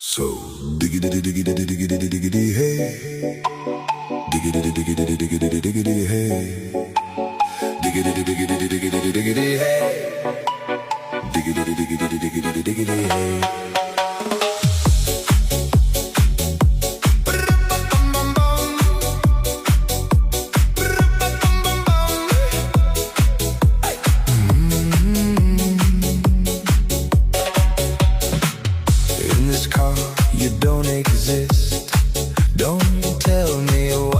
So diggity diggity diggity diggity hey, diggity diggity diggity diggity hey, diggity diggity diggity diggity hey, diggity diggity diggity diggity hey. You don't exist. Don't tell me why.